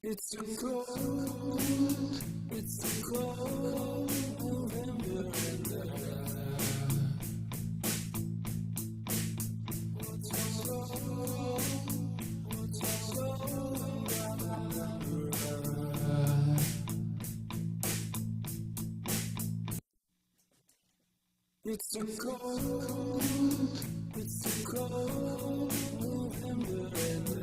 It's a cold, it's a cold November and what's so, it's a cold, it's a cold November and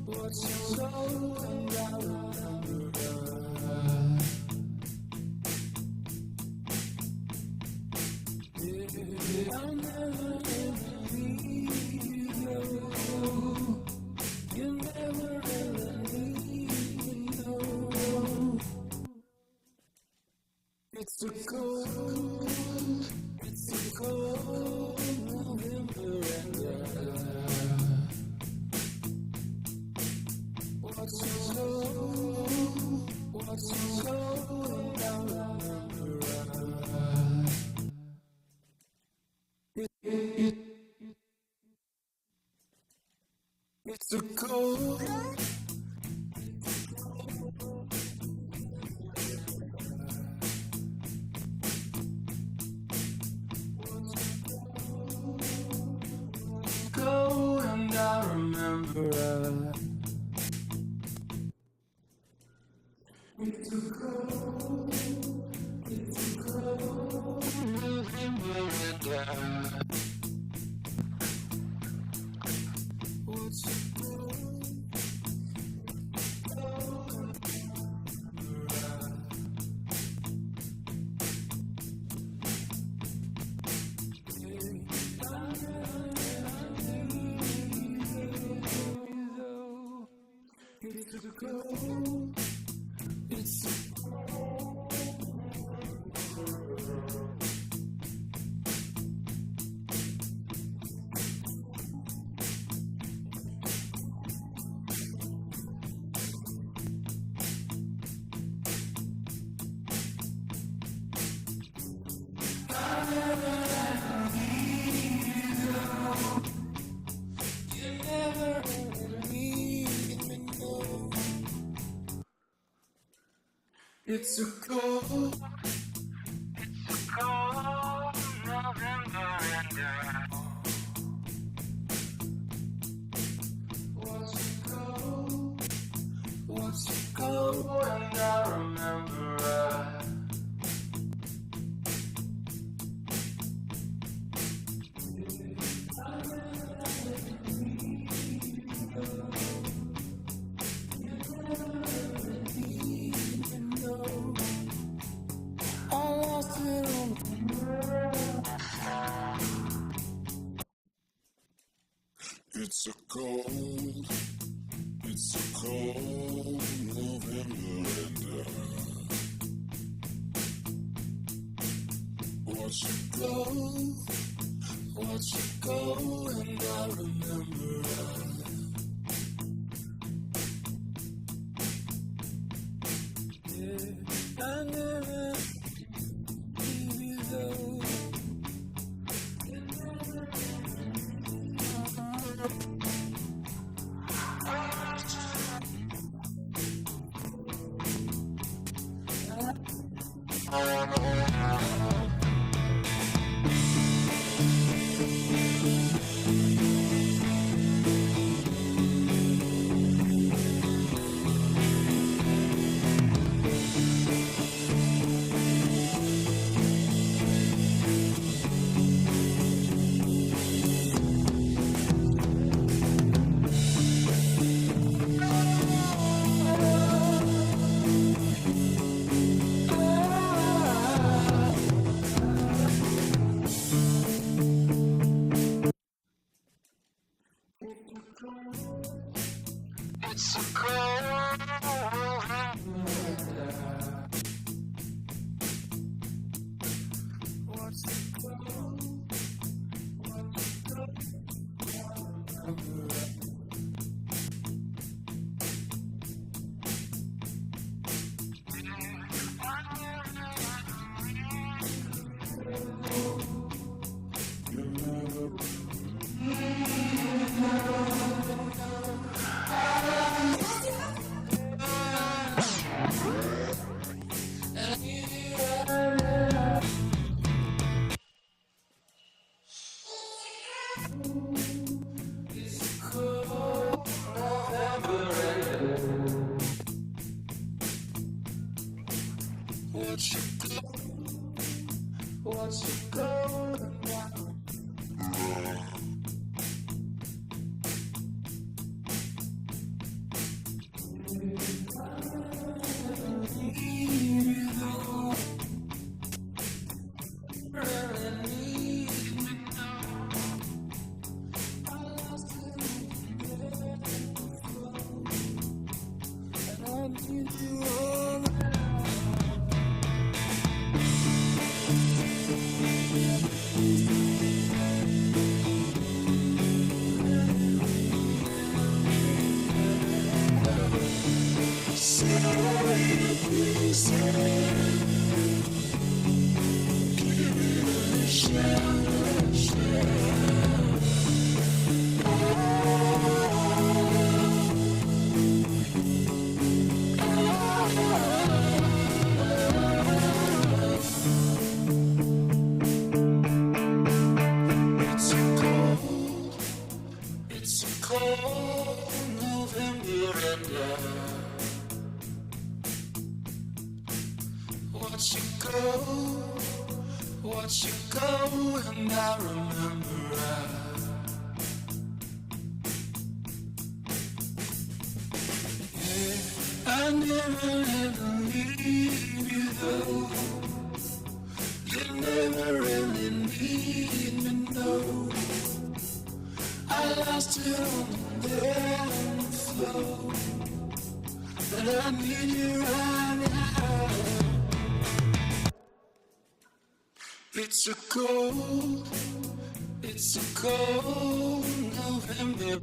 what's so, and I remember I'll never leave you. You never ever leave. It's a cold November and what's so, and I remember it's a cold. Go and I remember it's a cold November and what's so it's a cold, it's a it's a cold November and what's cold and I remember I lost it on it's a cold November and watch you go and I remember I never leave you though. It's a cold what's the cold? You never What's your goal now? It's a cold November and watch you go, and I remember I never ever leave you though. You never really need me, no. I lost it on the dance floor, but I need you right now. It's a cold November.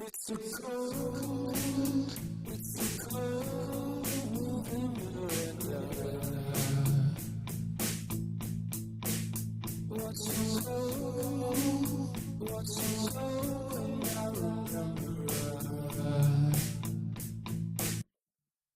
It's a cold